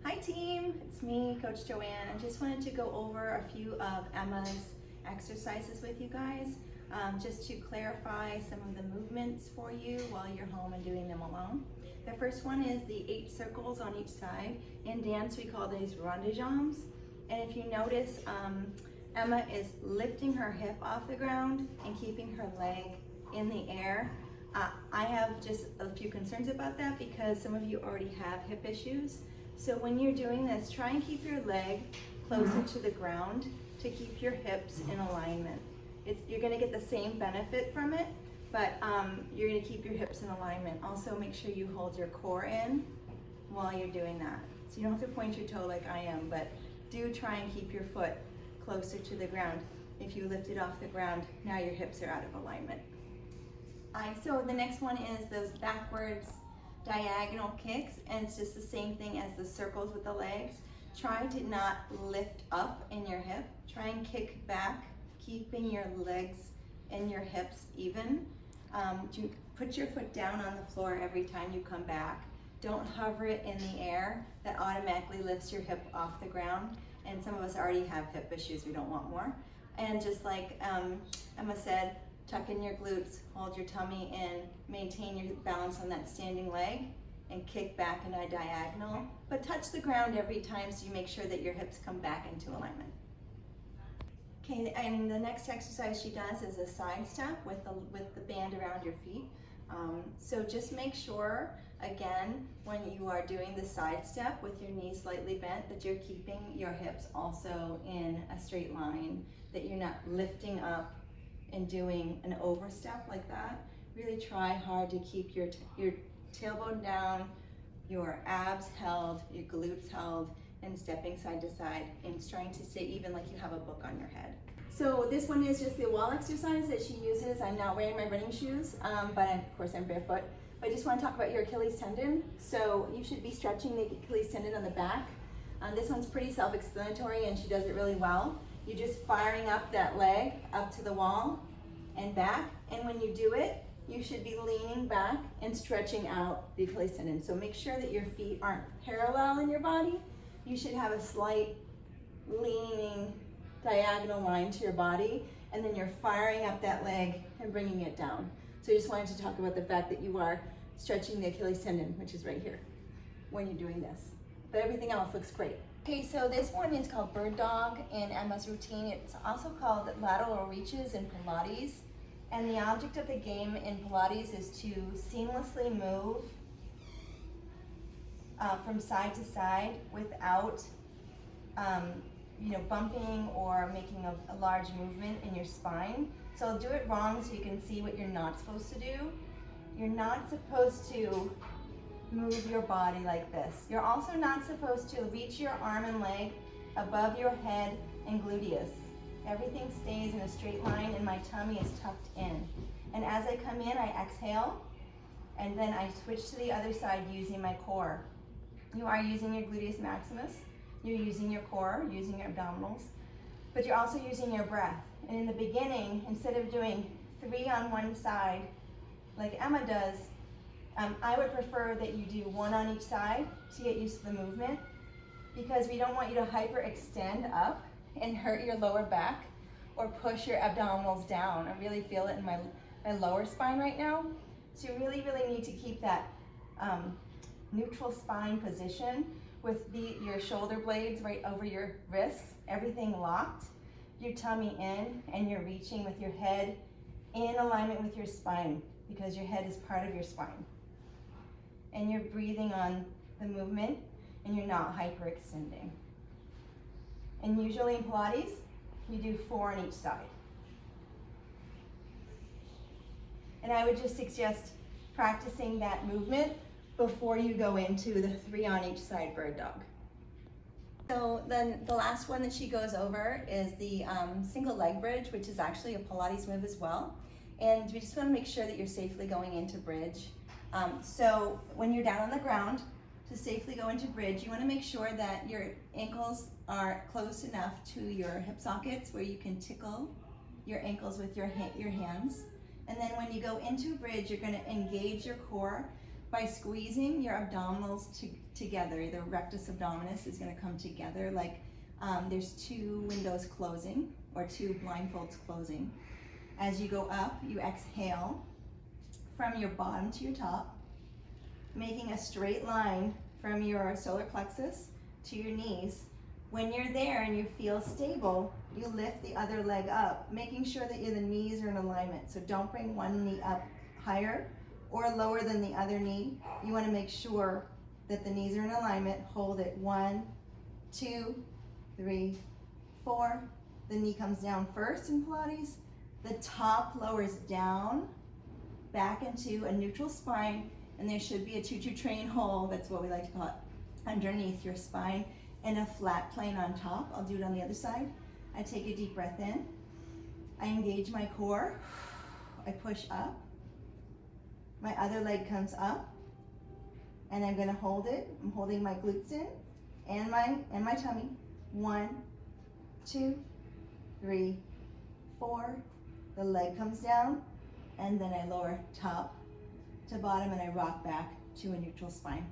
Hi team, it's me, Coach Joanne. I just wanted to go over a few of Emma's exercises with you guys, just to clarify some of the movements for you while you're home and doing them alone. The first one is the 8 circles on each side. In dance, we call these rondejams. And if you notice, Emma is lifting her hip off the ground and keeping her leg in the air. I have just a few concerns about that because some of you already have hip issues. So when you're doing this, try and keep your leg closer to the ground to keep your hips in alignment. You're gonna get the same benefit from it, but you're gonna keep your hips in alignment. Also make sure you hold your core in while you're doing that. So you don't have to point your toe like I am, but do try and keep your foot closer to the ground. If you lift it off the ground, now your hips are out of alignment. So the next one is those backwards diagonal kicks, and it's just the same thing as the circles with the legs. Try to not lift up in your hip. Try and kick back, keeping your legs and your hips even. Put your foot down on the floor every time you come back. Don't hover it in the air. That automatically lifts your hip off the ground. And some of us already have hip issues, we don't want more. And just like Emma said, tuck in your glutes, hold your tummy in, maintain your balance on that standing leg, and kick back in a diagonal. But touch the ground every time so you make sure that your hips come back into alignment. Okay, and the next exercise she does is a side step with the band around your feet. So just make sure, again, when you are doing the side step with your knees slightly bent, that you're keeping your hips also in a straight line, that you're not lifting up and doing an overstep like that. Really try hard to keep your tailbone down, your abs held, your glutes held, and stepping side to side and trying to stay even like you have a book on your head. So this one is just the wall exercise that she uses. I'm not wearing my running shoes, but of course I'm barefoot. But I just want to talk about your Achilles tendon. So you should be stretching the Achilles tendon on the back. This one's pretty self-explanatory and she does it really well. You're just firing up that leg up to the wall and back. And when you do it, you should be leaning back and stretching out the Achilles tendon. So make sure that your feet aren't parallel in your body. You should have a slight leaning diagonal line to your body, and then you're firing up that leg and bringing it down. So I just wanted to talk about the fact that you are stretching the Achilles tendon, which is right here, when you're doing this. But everything else looks great. Okay, so this one is called Bird Dog in Emma's routine. It's also called lateral reaches in Pilates. And the object of the game in Pilates is to seamlessly move from side to side without bumping or making a large movement in your spine. So I'll do it wrong so you can see what you're not supposed to do. You're not supposed to move your body like this. You're also not supposed to reach your arm and leg above your head and gluteus. Everything stays in a straight line and my tummy is tucked in. And as I come in, I exhale, and then I switch to the other side using my core. You are using your gluteus maximus, you're using your core, using your abdominals, but you're also using your breath. And in the beginning, instead of doing 3 on one side, like Emma does, I would prefer that you do 1 on each side to get used to the movement, because we don't want you to hyperextend up and hurt your lower back or push your abdominals down. I really feel it in my lower spine right now. So you really, really need to keep that neutral spine position with your shoulder blades right over your wrists, everything locked, your tummy in, and you're reaching with your head in alignment with your spine, because your head is part of your spine. And you're breathing on the movement and you're not hyperextending. And usually in Pilates, you do 4 on each side. And I would just suggest practicing that movement before you go into the 3 on each side bird dog. So then the last one that she goes over is the single leg bridge, which is actually a Pilates move as well. And we just want to make sure that you're safely going into bridge. So when you're down on the ground, to safely go into bridge, you want to make sure that your ankles are close enough to your hip sockets where you can tickle your ankles with your hands. And then when you go into bridge, you're going to engage your core By squeezing your abdominals together, the rectus abdominis is going to come together like there's two windows closing or two blindfolds closing. As you go up, you exhale from your bottom to your top, making a straight line from your solar plexus to your knees. When you're there and you feel stable, you lift the other leg up, making sure that the knees are in alignment. So don't bring one knee up higher or lower than the other knee. You want to make sure that the knees are in alignment. Hold it. 1, 2, 3, 4. The knee comes down first in Pilates. The top lowers down, back into a neutral spine, and there should be a tutu train hole, that's what we like to call it, underneath your spine, and a flat plane on top. I'll do it on the other side. I take a deep breath in. I engage my core. I push up. My other leg comes up, and I'm going to hold it. I'm holding my glutes in and my tummy. 1, 2, 3, 4. The leg comes down, and then I lower top to bottom, and I rock back to a neutral spine.